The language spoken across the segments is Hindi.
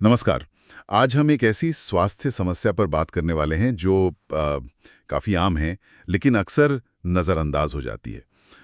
नमस्कार। आज हम एक ऐसी स्वास्थ्य समस्या पर बात करने वाले हैं जो काफ़ी आम है, लेकिन अक्सर नज़रअंदाज हो जाती है।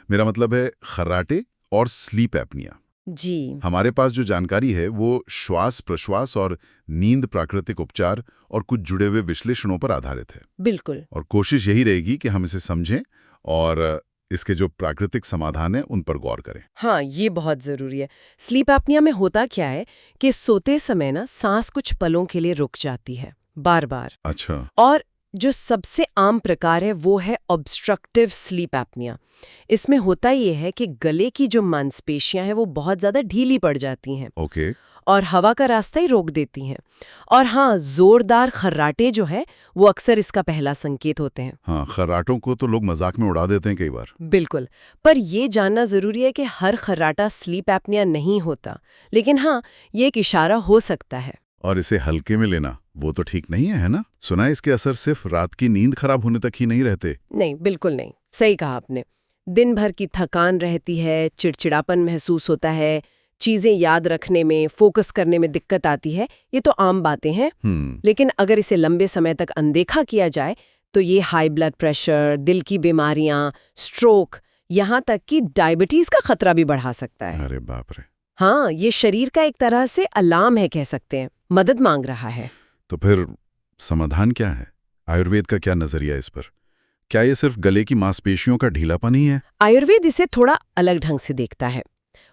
मेरा मतलब है खर्राटे और स्लीप एपनिया। जी, हमारे पास जो जानकारी है वो श्वास-प्रश्वास और नींद प्राकृतिक उपचार और कुछ जुड़े हुए विश्लेषणों पर आधारित है। बिल्कुल। और कोशिश यही रहेगी कि हम इसे समझें और इसके जो प्राकृतिक समाधान हैं उन पर गौर करें। हाँ, ये बहुत ज़रूरी है। स्लीप एपनिया में होता क्या है कि सोते समय ना सांस कुछ पलों के लिए रुक जाती है, बार-बार। अच्छा। और जो सबसे आम प्रकार है वो है ऑब्स्ट्रक्टिव स्लीप एपनिया। इसमें होता ये है कि गले की जो मांसपेशियां हैं वो बहुत ज़्यादा ढीली पड़ जाती हैं ओके। और हवा का रास्ता ही रोक देती हैं। और हाँ, ज़ोरदार खर्राटे जो है वो अक्सर इसका पहला संकेत होते हैं। हाँ, खर्राटों को तो लोग मजाक में उड़ा देते हैं कई बार। बिल्कुल। पर ये जानना ज़रूरी है कि हर खर्राटा स्लीप एपनिया नहीं होता, लेकिन हाँ, ये एक इशारा हो सकता है। और इसे हल्के में लेना वो तो ठीक नहीं है ना? सुना है इसके असर सिर्फ रात की नींद खराब होने तक ही नहीं रहते। नहीं, बिल्कुल नहीं। सही कहा आपने। दिन भर की थकान रहती है, चिड़चिड़ापन महसूस होता है, चीज़ें याद रखने में, फोकस करने में दिक्कत आती है, ये तो आम बातें हैं। लेकिन अगर इसे लंबे समय तक अनदेखा किया जाए, तो ये हाई ब्लड प्रेशर, दिल की बीमारियां, स्ट्रोक, यहाँ तक कि डायबिटीज़ का खतरा भी बढ़ा सकता है। अरे बाप रे। हाँ, ये शरीर का एक तरह से अलार्म है कह सकते हैं, मदद मांग रहा है। तो फिर समाधान क्या है? आयुर्वेद का क्या नजरिया इस पर? क्या ये सिर्फ गले की मांसपेशियों का ढीलापन ही है? आयुर्वेद इसे थोड़ा अलग ढंग से देखता है।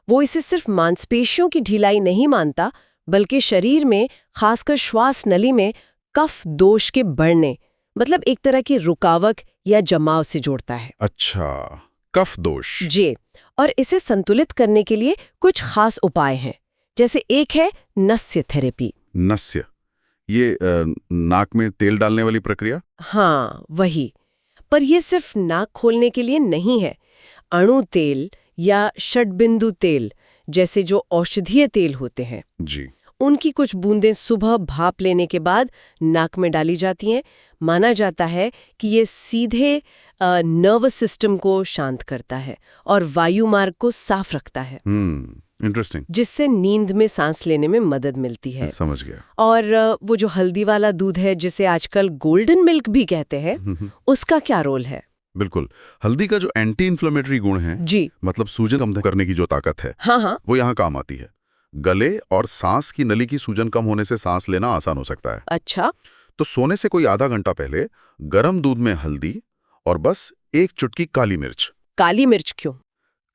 वो इसे सिर्फ मांसपेशियों की ढिलाई नहीं मानता, बल्कि शरीर में, खासकर श्वास नली में कफ दोष के बढ़ने, मतलब एक तरह की रुकावट या जमाव से जोड़ता है। अच्छा, कफ दोष। जी, और इसे संतुलित करने के लिए कुछ खास उपाय हैं। जैसे एक है नस्य थेरेपी। नस्य, ये नाक में तेल डालने वाली प्रक्रिया? हाँ, वही। पर यह सिर्फ नाक खोलने के लिए नहीं है। अणु तेल या षड्बिंदु तेल जैसे जो औषधीय तेल होते हैं, जी। उनकी कुछ बूंदें सुबह भाप लेने के बाद नाक में डाली जाती हैं। माना जाता है कि ये सीधे नर्वस सिस्टम को शांत करता है और वायु मार्ग को साफ रखता है, इंटरेस्टिंग। जिससे नींद में सांस लेने में मदद मिलती है। समझ गया। और वो जो हल्दी वाला दूध है जिसे आजकल गोल्डन मिल्क भी कहते हैं, उसका क्या रोल है? बिल्कुल। हल्दी का जो एंटी इन्फ्लेमेटरी गुण है, जी, मतलब सूजन कम करने की जो ताकत है, हाँ हाँ, वो यहाँ काम आती है। गले और सांस की नली की सूजन कम होने से सांस लेना आसान हो सकता है। अच्छा, तो सोने से कोई आधा घंटा पहले गर्म दूध में हल्दी और बस एक चुटकी काली मिर्च। काली मिर्च क्यों?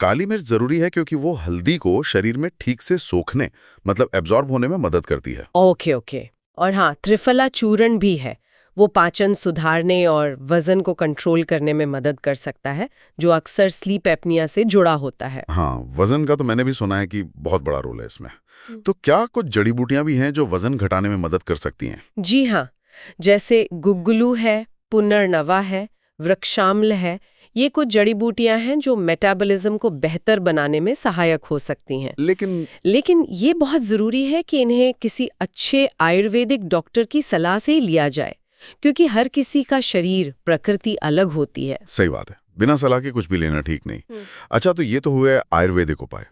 काली मिर्च जरूरी है क्योंकि वो हल्दी को शरीर में ठीक से सोखने, मतलब एब्जॉर्ब होने में मदद करती है। Okay okay. और हाँ, त्रिफला चूर्ण भी है। वो पाचन सुधारने और वजन को कंट्रोल करने में मदद कर सकता है, जो अक्सर स्लीप एपनिया से जुड़ा होता है। हाँ, वजन का तो मैंने भी सुना है कि बहुत बड़ा रोल है इसमें। तो क्या कुछ जड़ी बूटियां भी हैं जो वजन घटाने में मदद कर सकती हैं? जी हाँ, जैसे गुग्गुलू है, पुनर्नवा है, वृक्षाम्ल है। ये कुछ जड़ी बूटियां हैं जो मेटाबॉलिज्म को बेहतर बनाने में सहायक हो सकती हैं। लेकिन ये बहुत ज़रूरी है कि इन्हें किसी अच्छे आयुर्वेदिक डॉक्टर की सलाह से ही लिया जाए, क्योंकि हर किसी का शरीर, प्रकृति अलग होती है। सही बात है, बिना सलाह के कुछ भी लेना ठीक नहीं। अच्छा, तो ये तो हुए आयुर्वेदिक उपाय।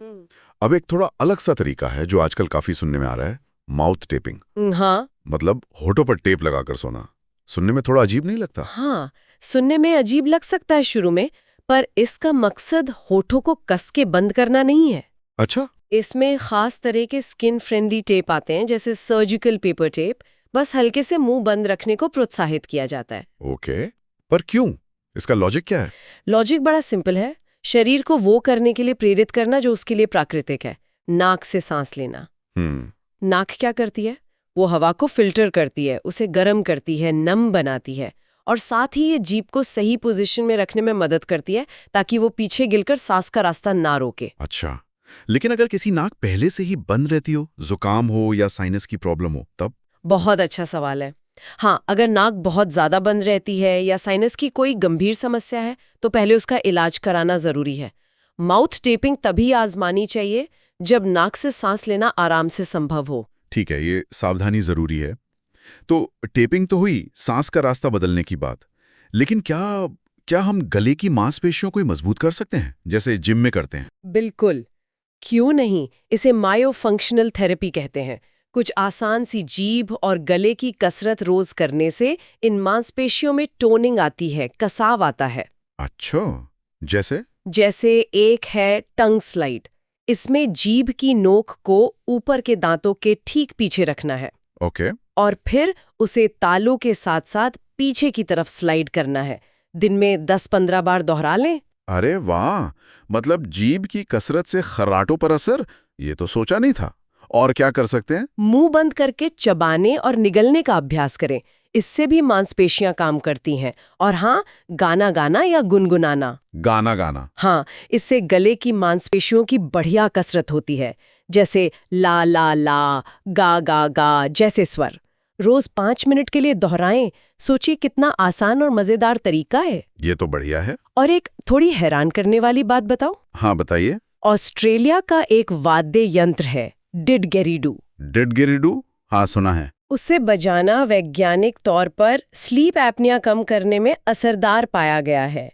अब एक थोड़ा अलग सा तरीका है जो आजकल काफी सुनने में आ रहा है, माउथ टेपिंग। हाँ मतलब होठों पर टेप लगाकर सोना। सुनने में थोड़ा अजीब नहीं लगता? हाँ, सुनने में अजीब लग सकता है शुरू में, पर इसका मकसद होठों को कस के बंद करना नहीं है। अच्छा। इसमें खास तरह के स्किन फ्रेंडली टेप आते हैं, जैसे सर्जिकल पेपर टेप। बस हल्के से मुंह बंद रखने को प्रोत्साहित किया जाता है। ओके, पर क्यों? इसका लॉजिक क्या है? लॉजिक बड़ा सिंपल है। शरीर को वो करने के लिए प्रेरित करना जो उसके लिए प्राकृतिक है। नाक से सांस लेना। नाक क्या करती है? वो हवा को फिल्टर करती है, उसे गर्म करती है, नम बनाती है, और साथ ही ये जीभ को सही पोजीशन में रखने में मदद करती है ताकि वो पीछे गिरकर सांस का रास्ता ना रोके। अच्छा, लेकिन अगर किसी नाक पहले से ही बंद रहती हो, जुकाम हो या साइनस की प्रॉब्लम हो, तब? बहुत अच्छा सवाल है। हाँ, अगर नाक बहुत ज्यादा बंद रहती है या साइनस की कोई गंभीर समस्या है, तो पहले उसका इलाज कराना जरूरी है। माउथ टेपिंग तभी आजमानी चाहिए जब नाक से सांस लेना आराम से संभव हो। ठीक है, ये सावधानी जरूरी है। तो टेपिंग तो हुई सांस का रास्ता बदलने की बात, लेकिन क्या हम गले की मांसपेशियों को मजबूत कर सकते हैं, जैसे जिम में करते हैं? बिल्कुल, क्यों नहीं। इसे मायोफंक्शनल थेरेपी कहते हैं। कुछ आसान सी जीभ और गले की कसरत रोज करने से इन मांसपेशियों में टोनिंग आती है, कसाव आता है। अच्छा, जैसे? जैसे एक है टंग स्लाइड। इसमें जीभ की नोक को ऊपर के दांतों के ठीक पीछे रखना है ओके। और फिर उसे तालू के साथ साथ पीछे की तरफ स्लाइड करना है। दिन में 10-15 बार दोहरा लें। अरे वाह, मतलब जीभ की कसरत से खर्राटों पर असर? ये तो सोचा नहीं था। और क्या कर सकते हैं? मुंह बंद करके चबाने और निगलने का अभ्यास करें। इससे भी मांसपेशियां काम करती हैं। और हाँ, गाना गाना या गुनगुनाना। गाना गाना? हाँ, इससे गले की मांसपेशियों की बढ़िया कसरत होती है। जैसे ला ला ला, गा गा गा जैसे स्वर। रोज 5 मिनट के लिए दोहराएं। सोचिए कितना आसान और मजेदार तरीका है। ये तो बढ़िया है। और एक थोड़ी हैरान करने वाली बात बताऊं? हाँ, बताइए। ऑस्ट्रेलिया का एक वाद्य यंत्र है, डिडगेरिडू। डिडगेरिडू? हाँ, सुना है। उसे बजाना वैज्ञानिक तौर पर स्लीप एपनिया कम करने में असरदार पाया गया है,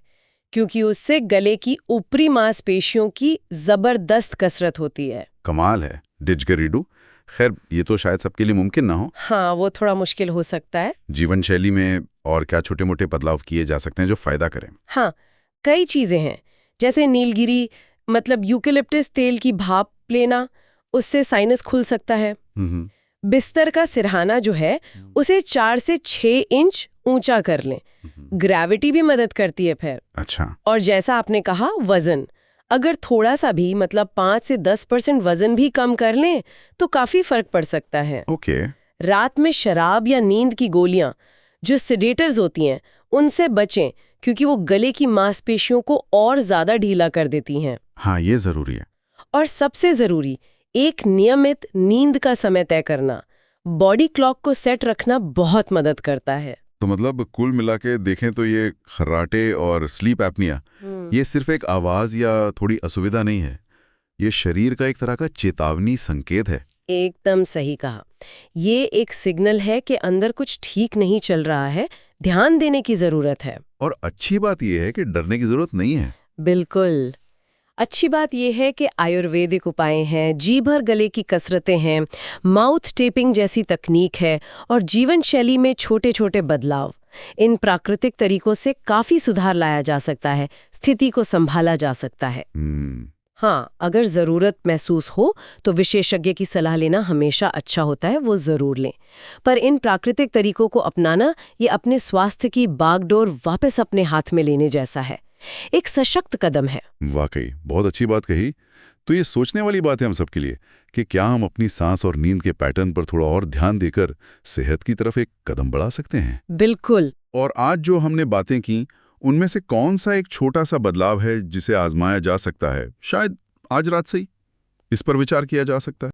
क्योंकि उससे गले की ऊपरी मांसपेशियों की जबरदस्त कसरत होती है। कमाल है। डिडगेरिडू? खैर, ये तो शायद सबके लिए मुमकिन ना हो। हाँ, वो थोड़ा मुश्किल हो सकता है। जीवन शैली में और क्या छोटे मोटे बदलाव किए जा सकते हैं जो फायदा करें? हाँ, कई चीजें हैं। जैसे नीलगिरी मतलब यूकेलिप्टस तेल की भाप लेना, उससे साइनस खुल सकता है। बिस्तर का सिरहाना जो है उसे 4 से 6 इंच ऊंचा कर लें। ग्रेविटी भी मदद करती है फिर। अच्छा। और जैसा आपने कहा, वजन अगर थोड़ा सा भी मतलब 5 से 10% वजन भी कम कर लें तो काफी फर्क पड़ सकता है। ओके। रात में शराब या नींद की गोलियां जो सेडेटर्स होती हैं उनसे बचें, क्योंकि वो गले की मांसपेशियों को और ज्यादा ढीला कर देती हैं। हाँ, ये जरूरी है। और सबसे जरूरी, एक नियमित नींद का समय तय करना। बॉडी क्लॉक को सेट रखना बहुत मदद करता है। तो मतलब कुल मिला के देखें तो ये खर्राटे और स्लीप एपनिया ये सिर्फ एक आवाज या थोड़ी असुविधा नहीं है, ये शरीर का एक तरह का चेतावनी संकेत है। एकदम सही कहा। ये एक सिग्नल है कि अंदर कुछ ठीक नहीं चल रहा है, ध्यान देने की जरूरत है। और अच्छी बात यह है कि डरने की जरूरत नहीं है। बिल्कुल। अच्छी बात यह है कि आयुर्वेदिक उपाय हैं, जी भर गले की कसरतें हैं, माउथ टेपिंग जैसी तकनीक है और जीवन शैली में छोटे छोटे बदलाव। इन प्राकृतिक तरीकों से काफी सुधार लाया जा सकता है, स्थिति को संभाला जा सकता है। हाँ, अगर ज़रूरत महसूस हो तो विशेषज्ञ की सलाह लेना हमेशा अच्छा होता है, वो ज़रूर लें। पर इन प्राकृतिक तरीकों को अपनाना ये अपने स्वास्थ्य की बागडोर वापस अपने हाथ में लेने जैसा है, एक सशक्त कदम है। वाकई बहुत अच्छी बात कही। तो ये सोचने वाली बात है हम सबके लिए कि क्या हम अपनी सांस और नींद के पैटर्न पर थोड़ा और ध्यान देकर सेहत की तरफ एक कदम बढ़ा सकते हैं। बिल्कुल। और आज जो हमने बातें की उनमें से कौन सा एक छोटा सा बदलाव है जिसे आजमाया जा सकता है, शायद आज रात से ही इस पर विचार किया जा सकता है।